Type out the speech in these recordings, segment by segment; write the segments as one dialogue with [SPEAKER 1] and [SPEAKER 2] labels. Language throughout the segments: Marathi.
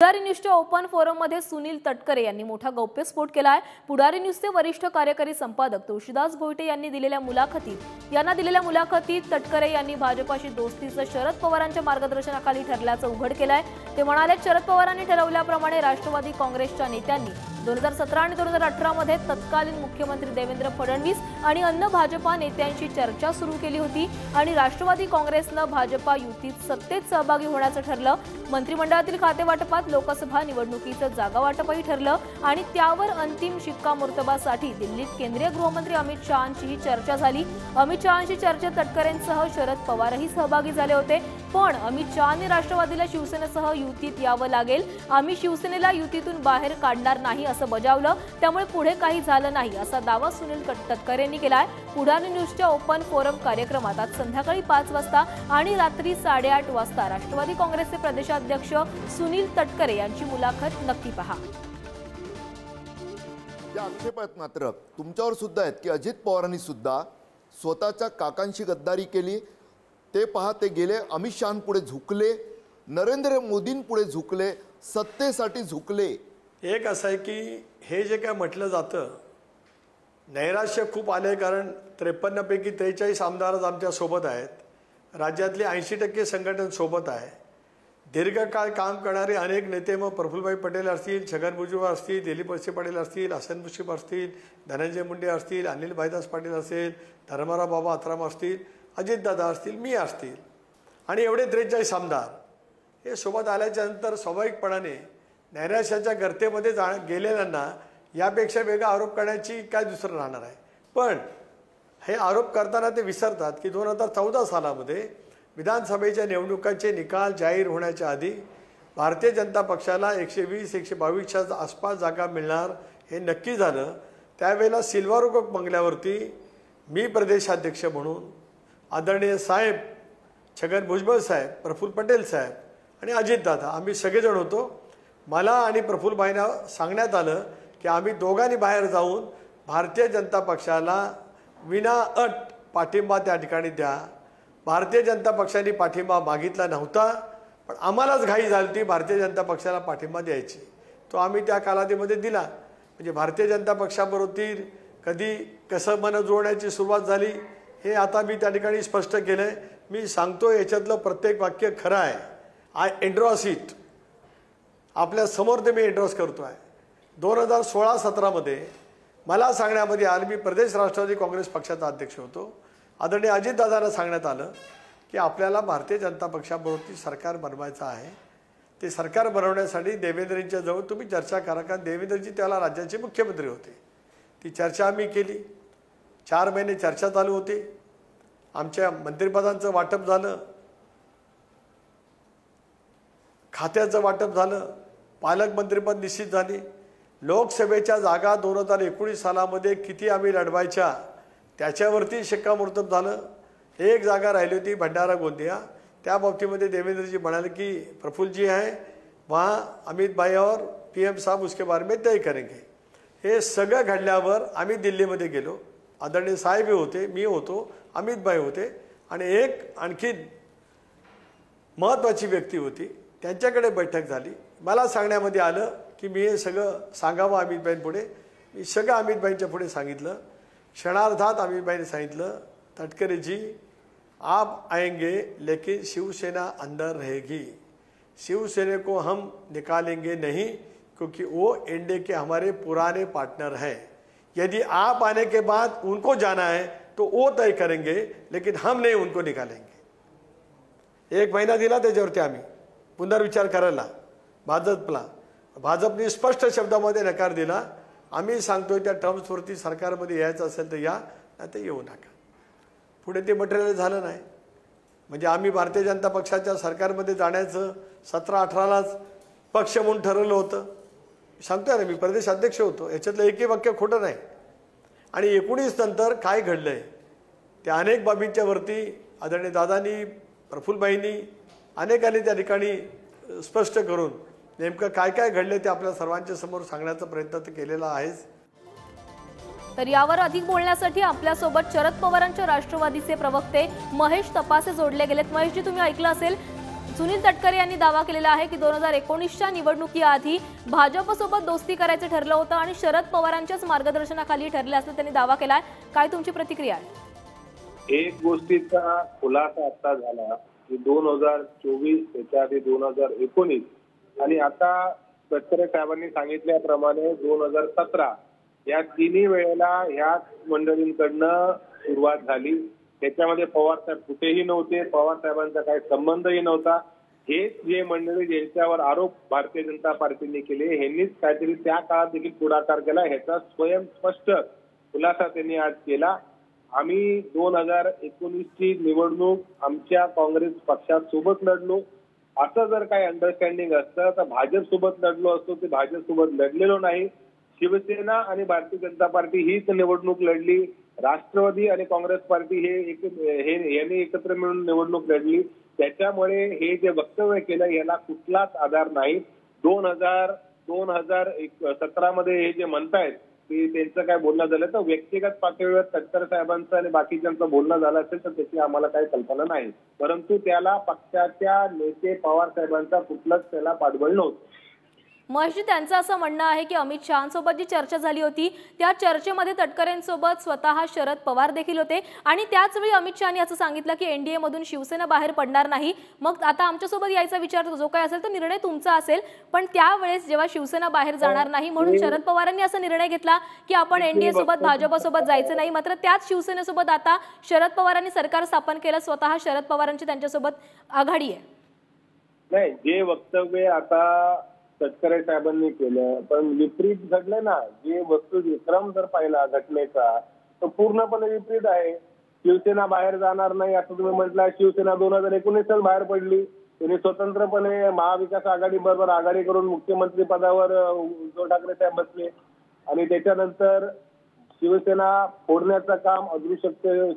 [SPEAKER 1] पुढारी न्यूजच्या ओपन फोरममध्ये सुनील तटकरे यांनी मोठा गौप्यस्फोट केला आहे। पुढारी न्यूजचे वरिष्ठ कार्यकारी संपादक तुळशीदास भोईटे यांनी दिलेल्या मुलाखतीत तटकरे यांनी भाजपाशी दोस्तीचं शरद पवारांच्या मार्गदर्शनाखाली ठरल्याचं उघड केलंय। ते म्हणाले, शरद पवारांनी ठरवल्याप्रमाणे राष्ट्रवादी काँग्रेसच्या नेत्यांनी 2017 आणि 2018 मध्ये तत्कालीन मुख्यमंत्री देवेंद्र फडणवीस आणि अन्य भाजपा नेत्यांशी चर्चा सुरू केली होती आणि राष्ट्रवादी काँग्रेसनं भाजपा युतीत सत्तेत सहभागी होण्याचं ठरलं। मंत्रिमंडळातील खातेवाटपात लोकसभा निवडणुकीचं जागा वाटपही ठरलं आणि त्यावर अंतिम शिक्कामोर्तबासाठी दिल्लीत केंद्रीय गृहमंत्री अमित शहांचीही चर्चा झाली। अमित शहांशी चर्चेत तटकरेंसह शरद पवारही सहभागी झाले होते, पण अमित शहांनी राष्ट्रवादीला शिवसेनेसह युतीत यावं लागेल, आम्ही शिवसेनेला युतीतून बाहेर काढणार नाही असं बजावलं, त्यामुळे पुढे काही झालं नाही असा दावा सुनील तटकरेंनी केलाय। पुढारी न्यूजच्या ओपन फोरम कार्यक्रमात आज संध्याकाळी 5 वाजता आणि रात्री 8:30 वाजता राष्ट्रवादी काँग्रेसचे प्रदेशाध्यक्ष सुनील तटकरे यांची मुलाखत नक्की पहा।
[SPEAKER 2] या आक्षेपात मात्र तुमच्यावर सुद्धा आहेत की अजित पवारांनी सुद्धा स्वतःच्या काकांशी गद्दारी केली। ते पहा, ते गेले अमित शहांपुढे झुकले, नरेंद्र मोदींपुढे झुकले, सत्तेसाठी झुकले।
[SPEAKER 3] एक असं आहे की हे जे काय म्हटलं जातं, नैराश्य खूप आले, कारण 53 पैकी 43 आमदार आमच्या सोबत आहेत, राज्यातले 80% संघटन सोबत आहे, दीर्घकाळ काम करणारे अनेक नेते, मग प्रफुल्लभाई पटेल असतील, छगन भुजबळ असतील, दिलीप वळसे पाटील असतील, हसन मुश्रीफ असतील, धनंजय मुंडे असतील, अनिल भाईदास पाटील असेल, धर्मराव बाबा आत्राम असतील, अजितदादा असतील, मी असतील आणि एवढे 43 आमदार हे सोबत आल्याच्या नंतर स्वाभाविकपणाने नैराश्याच्या गर्तेमध्ये गेलेल्यांना यापेक्षा वेगळा आरोप करण्याची काय दुसरं राहणार आहे। पण हे आरोप करताना ते विसरतात की 2014 सालामध्ये विधानसभेच्या निवडणुकांचे निकाल जाहीर होण्याच्या आधी भारतीय जनता पक्षाला 120-122च्या आसपास जागा मिळणार हे नक्की झालं। त्यावेळेला सिल्वर ओक बंगल्यावरती मी प्रदेशाध्यक्ष म्हणून आदरणीय साहेब, छगन भुजबळ साहेब, प्रफुल्ल पटेल साहेब आणि अजितदादा आम्ही सगळेजण होतो। मला आणि प्रफुल्लभाईंना सांगण्यात आलं की आम्ही दोघांनी बाहेर जाऊन भारतीय जनता पक्षाला विनाअट पाठिंबा त्या ठिकाणी द्या। भारतीय जनता पक्षाने पाठिंबा मागितला नव्हता, पण आम्हालाच घाई झाली ती भारतीय जनता पक्षाला पाठिंबा द्यायची, तो आम्ही त्या कालावधीमध्ये दिला। म्हणजे भारतीय जनता पक्षाबरोबर कधी कसं मन जोडण्याची सुरुवात झाली हे आता मी त्या ठिकाणी स्पष्ट केलंय। मी सांगतो याच्यातलं प्रत्येक वाक्य खरं आहे। आय एंडोर्स इट, आपल्या समोर ते मी एंडोर्स करतो आहे। 2016-17 मध्ये मला सांगण्यामध्ये आलं, मी प्रदेश राष्ट्रवादी काँग्रेस पक्षाचा अध्यक्ष होतो, आदरणीय अजितदादांना सांगण्यात आलं की आपल्याला भारतीय जनता पक्षाबरोबर सरकार बनवायचं आहे, ते सरकार बनवण्यासाठी देवेंद्रजींच्या जवळ तुम्ही चर्चा करा, कारण देवेंद्रजी त्याला राज्याचे मुख्यमंत्री होते। ती चर्चा आम्ही केली, 4 महिने चर्चा चालू होती, आमच्या मंत्रिपदांचं वाटप झालं, खात्याचं वाटप झालं, पालकमंत्रीपद निश्चित झाली, लोकसभेच्या जागा 2019 सालामध्ये किती आम्ही लढवायच्या त्याच्यावरती शिक्कामोर्तब झालं। एक जागा राहिली होती भंडारा गोंदिया, त्या बाबतीमध्ये देवेंद्रजी म्हणाले की प्रफुल्ल जी है वहाँ अमित भाई और PM साहब उसके बारे में तय करेंगे। हे सगळं घडल्यावर आम्ही दिल्लीमध्ये गेलो, आदरणीय साहेब होते, मी होतो, अमित भाई होते आणि एक आणखी महत्त्वाची व्यक्ती होती, त्यांच्याकडे बैठक झाली। मला सांगण्यामध्ये आलं की मी हे सगळं सांगावं अमितभाईंपुढे। मी सगळं अमितभाईंच्या पुढे सांगितलं। क्षणार्धात अमितभाईंनी सांगितलं, तटकरे जी आप आएंगे लेकिन शिवसेना अंदर रहेगी, शिवसेना को हम निकालेंगे नहीं, क्योंकि वो एनडीए के हमारे पुराने पार्टनर हैं। यदि आप आने के बाद उनको जाना है तो वो तय करेंगे, लेकिन हम नहीं उनको निकालेंगे। 1 महिना दिला त्याच्यावरती आम्ही पुनर्विचार करायला भाजपला। भाजपने स्पष्ट शब्दामध्ये नकार दिला। आम्ही सांगतोय त्या टर्म्सवरती सरकारमध्ये यायचं असेल तर या, नाही तर येऊ नका। पुढे ते मटेरियल झालं नाही, म्हणजे आम्ही भारतीय जनता पक्षाच्या सरकारमध्ये जाण्याचं 17-18लाच पक्ष म्हणून ठरवलं होतं। सांगतोय ना, मी प्रदेश अध्यक्ष होतो, याच्यातलं एकही वाक्य खोटं नाही। आणि 19 नंतर काय घडलंय त्या अनेक बाबींच्या वरती आदरणीय दादांनी, प्रफुल्लभाईंनी, अनेकांनी त्या ठिकाणी स्पष्ट करून नेमकं काय काय घडले ते आपल्या सर्वांच्या समोर सांगण्याचा प्रयत्न तर केलेला आहेच।
[SPEAKER 1] तर यावर अधिक बोलण्यासाठी आपल्यासोबत शरद पवारांच्या राष्ट्रवादीचे प्रवक्ते महेश तपासे जोडले गेलेत। महेशजी, तुम्ही ऐकलं असेल सुनील तटकरे यांनी दावा केलेला आहे की 2019च्या निवडणुकीआधी भाजपसोबत दोस्ती करायचं ठरलं होतं आणि शरद पवारांच्याच मार्गदर्शनाखाली ठरले असं त्यांनी दावा केलाय. काय तुमची प्रतिक्रिया आहे?
[SPEAKER 4] एक गोष्टीचा खुलासा आता झाला की 2024 त्याच्या आधी 2019 आणि आता तटकरे साहेबांनी सांगितल्याप्रमाणे 2017 या तिन्ही वेळेला ह्या मंडळींकडनं सुरुवात झाली. त्याच्यामध्ये पवार साहेब कुठेही नव्हते, पवार साहेबांचा काही संबंधही नव्हता. हेच जे मंडळी ज्यांच्यावर आरोप भारतीय जनता पार्टीने केले ह्यांनीच काहीतरी त्या काळात देखील पुढाकार केला. ह्याचा स्वयंस्पष्ट खुलासा त्यांनी आज केला. आम्ही 2019ची निवडणूक आमच्या काँग्रेस पक्षासोबत लढलो. असं जर काही अंडरस्टँडिंग असतं तर भाजप सोबत लढलो असतो, ते भाजप सोबत लढलेलो नाही. शिवसेना आणि भारतीय जनता पार्टी हीच निवडणूक लढली. राष्ट्रवादी आणि काँग्रेस पार्टी यांनी एकत्र मिळून निवडणूक लढली. त्याच्यामुळे हे जे वक्तव्य केलं याला कुठलाच आधार नाही. 2017 मध्ये हे जे म्हणतायत की त्यांचं काय बोलणं झालं तर व्यक्तिगत पातळीवर तटकरे साहेबांचं आणि बाकीच्यांचं बोलणं झालं असेल तर त्याची आम्हाला काही कल्पना नाही. परंतु त्याला पक्षाच्या नेते पवार साहेबांचा कुठलंच त्याला पाठबळ नव्हतं.
[SPEAKER 1] महेशजी, त्यांचं असं म्हणणं आहे की अमित शहांसोबत जी चर्चा झाली होती त्या चर्चेमध्ये तटकरेंसोबत स्वतः शरद पवार देखील होते आणि त्याच वेळी अमित शहांनी असं सांगितलं की एनडीए मधून शिवसेना बाहेर पडणार नाही. मग आता आमच्यासोबत यायचा विचार जो काही असेल तो निर्णय तुमचा असेल, पण त्यावेळेस जेव्हा शिवसेना बाहेर जाणार नाही म्हणून शरद पवारांनी असा निर्णय घेतला की आपण एनडीए सोबत भाजपसोबत जायचं नाही. मात्र त्याच शिवसेनेसोबत आता शरद पवारांनी सरकार स्थापन केलं. स्वतः शरद पवारांची त्यांच्यासोबत आघाडी आहे.
[SPEAKER 4] नाही, जे वक्तव्य आता तटकरे साहेबांनी केलं पण विपरीत घडलं ना. जे वस्तुविक्रम जर पाहिला घटनेचा तर पूर्णपणे विपरीत आहे. शिवसेना बाहेर जाणार नाही असं तुम्ही म्हटलं. शिवसेना 2019 बाहेर पडली. त्यांनी स्वतंत्रपणे महाविकास आघाडी बरोबर आघाडी करून मुख्यमंत्री पदावर उद्धव ठाकरे साहेब बसले आणि त्याच्यानंतर शिवसेना फोडण्याचं काम अदृश्य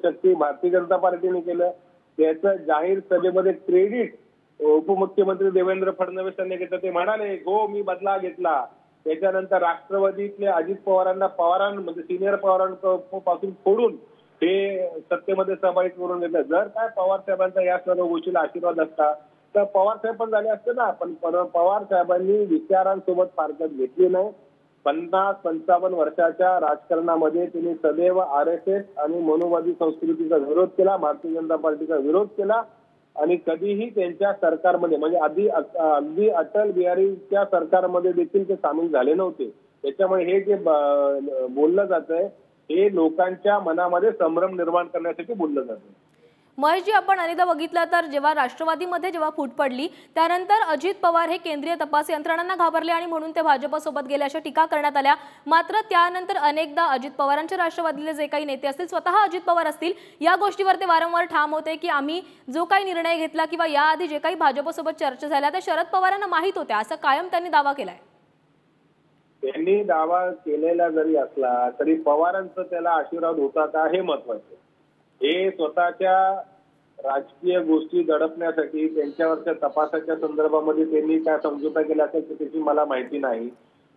[SPEAKER 4] शक्ती भारतीय जनता पार्टीने केलं. त्याचं जाहीर सभेमध्ये क्रेडिट उपमुख्यमंत्री देवेंद्र फडणवीस यांनी घेतलं. ते म्हणाले हो मी बदला घेतला. त्याच्यानंतर राष्ट्रवादीतले अजित पवारांना म्हणजे सिनियर पवारांपासून फोडून हे सत्तेमध्ये सहभागी करून घेतलं. जर काय पवार साहेबांचा या सर्व गोष्टीला आशीर्वाद असता तर पवार साहेब पण झाले असते ना. पण पवार साहेबांनी विचारांसोबत फारकत घेतली नाही. 50-55 वर्षाच्या राजकारणामध्ये त्यांनी सदैव RSS आणि मनोवादी संस्कृतीचा विरोध केला, भारतीय जनता पार्टीचा विरोध केला आणि कधीही त्यांच्या सरकारमध्ये म्हणजे अगदी अटल बिहारीच्या सरकारमध्ये देखील ते सामील झाले नव्हते. त्याच्यामुळे हे जे बोललं जातंय हे लोकांच्या मनामध्ये संभ्रम निर्माण करण्यासाठी बोललं जातं.
[SPEAKER 1] महेशजी, आपण अनेकदा बघितलं तर जेव्हा राष्ट्रवादीमध्ये जेव्हा फूट पडली त्यानंतर अजित पवार हे केंद्रीय तपास यंत्रणांना घाबरले आणि म्हणून ते भाजपसोबत गेले अशा टीका करण्यात आल्या. मात्र त्यानंतर अनेकदा अजित पवारांच्या राष्ट्रवादीतले जे काही नेते असतील, स्वतः अजित पवार असतील, या गोष्टीवर ते वारंवार ठाम होते की आम्ही जो काही निर्णय घेतला किंवा याआधी जे काही भाजपसोबत चर्चा झाल्या त्या शरद पवारांना माहीत होत्या असं कायम त्यांनी दावा केलाय.
[SPEAKER 4] त्यांनी दावा केलेला जरी असला तरी पवारांचा त्याला आशीर्वाद होता का हे महत्वाचं. हे स्वतःच्या राजकीय गोष्टी दडपण्यासाठी त्यांच्यावरच्या तपासाच्या संदर्भामध्ये त्यांनी काय समझोता केला असेल तर त्याची मला माहिती नाही.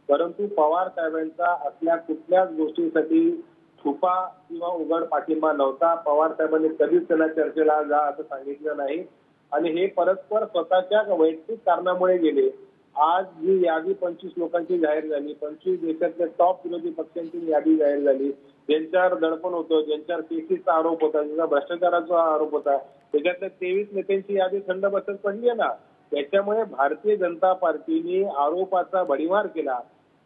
[SPEAKER 4] परंतु पवार साहेबांचा असल्या कुठल्याच गोष्टीसाठी छुपा किंवा उघड पाठिंबा नव्हता. पवार साहेबांनी कधीच त्याला चर्चेला जा असं सांगितलं नाही आणि हे परस्पर स्वतःच्या वैयक्तिक कारणामुळे गेले. आज जी यादी 25 लोकांची जाहीर झाली, 25 देशातल्या टॉप विरोधी पक्षांची यादी जाहीर झाली, ज्यांच्यावर दडपण होतं, ज्यांच्यावर केसीचा आरोप होता, ज्यांचा भ्रष्टाचाराचा आरोप होता, त्याच्यातल्या 23 नेत्यांची यादी थंड बसत पडली आहे ना. त्याच्यामुळे भारतीय जनता पार्टीने आरोपाचा भडीमार केला.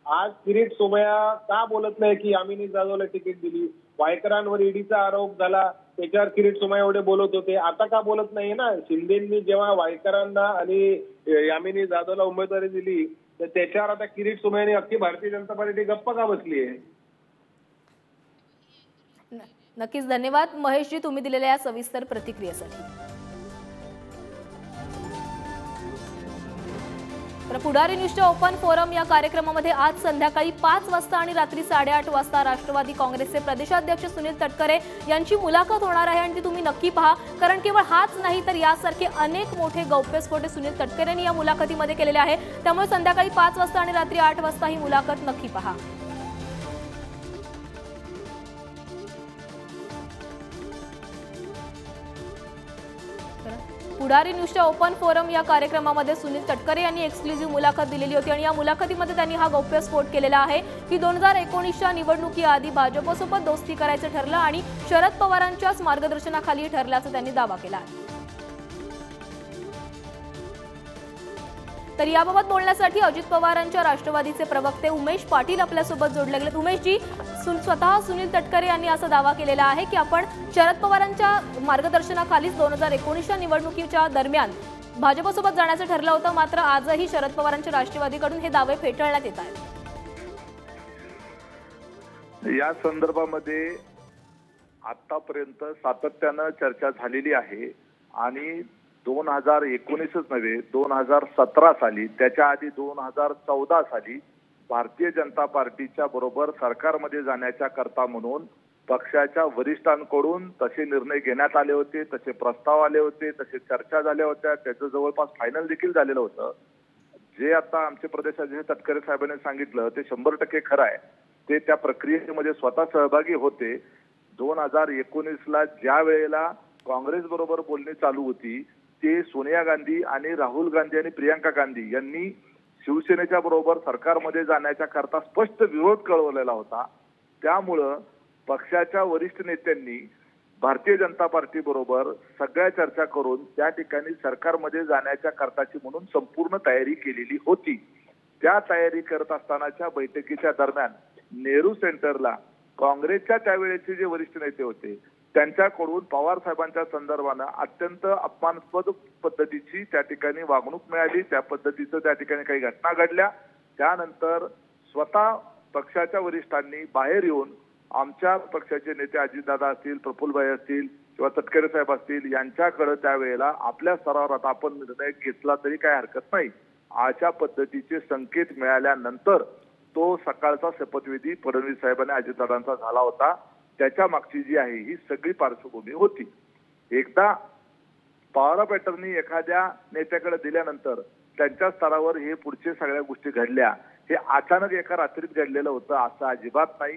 [SPEAKER 4] आज किरीट सोमय्या का बोलत नाही की यामिनी जाधवला तिकीट दिली? वायकरांवर ईडीचा आरोप झाला, त्याच्यावर किरीट सोमय्या एवढे बोलत होते, आता का बोलत नाही ना? शिंदेंनी जेव्हा वायकरांना आणि यामिनी जाधवला उमेदवारी दिली तर त्याच्यावर आता किरीट सोमय्याने अख्खी भारतीय जनता पार्टी गप्प का बसली आहे?
[SPEAKER 1] नक्कीच धन्यवाद महेशजी तुम्ही दिलेल्या या सविस्तर प्रतिक्रियेसाठी. तर पुढारी न्यूजच्या ओपन फोरम या कार्यक्रमामध्ये आज संध्याकाळी 5 वाजता आणि रात्री 8:30 वाजता राष्ट्रवादी काँग्रेसचे प्रदेशाध्यक्ष सुनील तटकरे यांची मुलाखत होणार आहे आणि ती तुम्ही नक्की पहा. कारण केवळ हाच नाही तर यासारखे अनेक मोठे गौप्यस्फोट सुनील तटकरे यांनी या मुलाखतीमध्ये केलेले आहे. त्यामुळे संध्याकाळी 5 वाजता आणि रात्री 8 वाजता ही मुलाखत नक्की पहा. पुढारी न्यूजच्या ओपन फोरम या कार्यक्रमामध्ये सुनील तटकरे यांनी एक्सक्लुझिव्ह मुलाखत दिलेली होती आणि या मुलाखतीमध्ये त्यांनी हा गौप्यस्फोट केलेला आहे की 2019च्या निवडणुकीआधी भाजपसोबत दोस्ती करायचं ठरलं आणि शरद पवारांच्याच मार्गदर्शनाखाली ठरल्याचा त्यांनी दावा केला आहे। तर याबाबत बोलण्यासाठी अजित पवारांच्या राष्ट्रवादीचे प्रवक्ते उमेश पाटील आपल्यासोबत जोडले गेलेत। उमेशजी, स्वतः सुनील तटकरे यांनी असा दावा केलेला आहे की आपण शरद पवारांच्या मार्गदर्शनाखालीच 2019च्या निवडणुकीच्या दरम्यान भाजपसोबत जाण्याचं ठरलं होतं, मात्र आजही शरद पवारांच्या राष्ट्रवादीकडून हे दावे फेटाळण्यात येत आहेत।
[SPEAKER 5] या संदर्भामध्ये आतापर्यंत सातत्यानं चर्चा झालेली आहे आणि 2019च नव्हे 2017 साली, त्याच्या आधी 2014 साली भारतीय जनता पार्टीच्या बरोबर सरकारमध्ये जाण्याच्या करता म्हणून पक्षाच्या वरिष्ठांकडून तसे निर्णय घेण्यात आले होते, तसे प्रस्ताव आले होते, तसे चर्चा झाल्या होत्या, त्याचं जवळपास फायनल देखील झालेलं होतं। जे आता आमचे प्रदेशाध्यक्ष तटकरे साहेबांनी सांगितलं ते 100% खरं आहे। ते त्या प्रक्रियेमध्ये स्वतः सहभागी होते। 2019ला ज्या वेळेला काँग्रेस बरोबर बोलणी चालू होती ते सोनिया गांधी आणि राहुल गांधी आणि प्रियंका गांधी यांनी शिवसेनेच्या बरोबर सरकारमध्ये जाण्याच्या करता स्पष्ट विरोध कळवलेला होता। त्यामुळं पक्षाच्या वरिष्ठ नेत्यांनी भारतीय जनता पार्टी बरोबर सगळ्या चर्चा करून त्या ठिकाणी सरकारमध्ये जाण्याच्या करताची म्हणून संपूर्ण तयारी केलेली होती। त्या तयारी करत असतानाच्या बैठकीच्या दरम्यान नेहरू सेंटरला काँग्रेसच्या त्यावेळेचे जे वरिष्ठ नेते होते त्यांच्याकडून पवार साहेबांच्या संदर्भानं अत्यंत अपमानास्पद पद्धतीची त्या ठिकाणी वागणूक मिळाली। त्या पद्धतीचं त्या ठिकाणी काही घटना घडल्या। त्यानंतर स्वतः पक्षाच्या वरिष्ठांनी बाहेर येऊन आमच्या पक्षाचे नेते अजितदादा असतील, प्रफुल्लभाई असतील किंवा तटकरे साहेब असतील यांच्याकडे त्यावेळेला आपल्या स्तरावर आपण निर्णय घेतला तरी काही हरकत नाही अशा पद्धतीचे संकेत मिळाल्यानंतर तो सकाळचा शपथविधी फडणवीस साहेबांनी अजितदादांचा झाला होता। त्याच्या मागची जी आहे ही सगळी पार्श्वभूमी होती। एकदा पॉवर पॅटर्नी एखाद्या नेत्याकडे दिल्यानंतर त्यांच्या स्तरावर हे पुढचे सगळ्या गोष्टी घडल्या। हे अचानक एका रात्रीत घडलेलं होतं असं अजिबात नाही।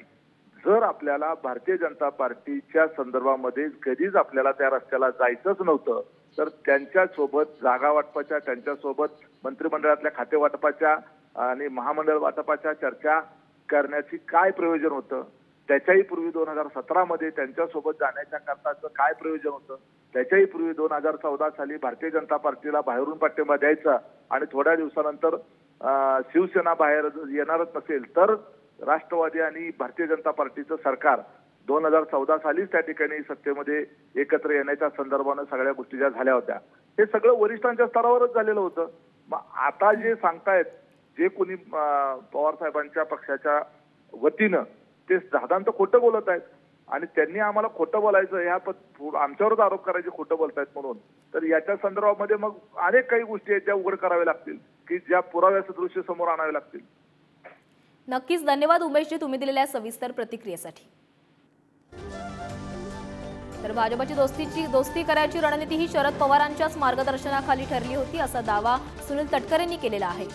[SPEAKER 5] जर आपल्याला भारतीय जनता पार्टीच्या संदर्भामध्ये कधीच आपल्याला त्या रस्त्याला जायचंच नव्हतं तर त्यांच्या सोबत जागा वाटपाच्या, त्यांच्यासोबत मंत्रिमंडळातल्या खाते वाटपाच्या आणि महामंडळ वाटपाच्या चर्चा करण्याची काय प्रयोजन होतं? त्याच्याही पूर्वी 2017 मध्ये त्यांच्यासोबत जाण्याच्या करताचं काय प्रयोजन होतं? त्याच्याही पूर्वी 2014 साली भारतीय जनता पार्टीला बाहेरून पाठिंबा द्यायचा आणि थोड्या दिवसानंतर शिवसेना बाहेर येणारच नसेल तर राष्ट्रवादी आणि भारतीय जनता पार्टीचं सरकार 2014 सालीच त्या ठिकाणी सत्तेमध्ये एकत्र येण्याच्या संदर्भानं सगळ्या गोष्टी ज्या झाल्या होत्या हे सगळं वरिष्ठांच्या स्तरावरच झालेलं होतं। मग आता जे सांगतायत जे कोणी पवार साहेबांच्या पक्षाच्या वतीनं ते साधारणतः खोटं बोलत आहेत आणि त्यांनी आम्हाला खोटं बोलायचं ह्या आमच्यावरच आरोप करायचे खोटं बोलतायत म्हणून। तर याच्या संदर्भामध्ये मग अनेक काही गोष्टी आहेत ज्या उघड कराव्या लागतील की ज्या पुराव्या सदृश्य समोर आणाव्या लागतील।
[SPEAKER 1] नक्कीच धन्यवाद उमेशजी तुम्ही दिलेल्या सविस्तर प्रतिक्रियेसाठी। तर भाजपची दोस्ती करायची रणनीती ही शरद पवारांच्याच मार्गदर्शनाखाली ठरली होती असा दावा सुनील तटकरेंनी केलेला आहे।